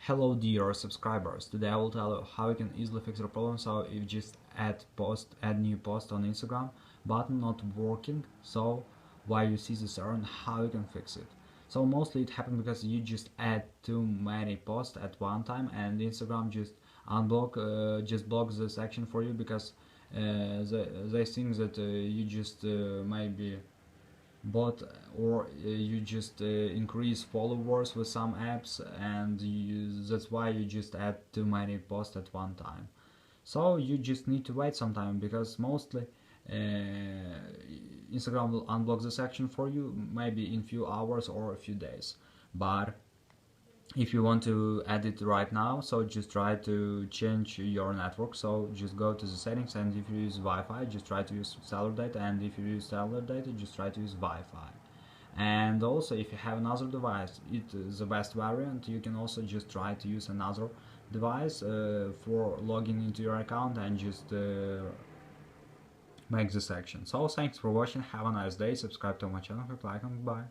Hello dear subscribers, today I will tell you how you can easily fix your problem. So if you just add new post on Instagram button not working, so why you see this error and how you can fix it. So mostly it happens because you just add too many posts at one time and Instagram just blocks the section for you because they think that you just maybe bot or you just increase followers with some apps, and that's why you just add too many posts at one time. So you just need to wait some time because mostly Instagram will unblock the section for you maybe in few hours or a few days. But if you want to add it right now, so just try to change your network. So just go to the settings, and if you use Wi-Fi, just try to use cellular data, and if you use cellular data, just try to use Wi-Fi. And also if you have another device, it is the best variant. You can also just try to use another device for logging into your account and just make the section. So thanks for watching, have a nice day, subscribe to my channel, click like and bye.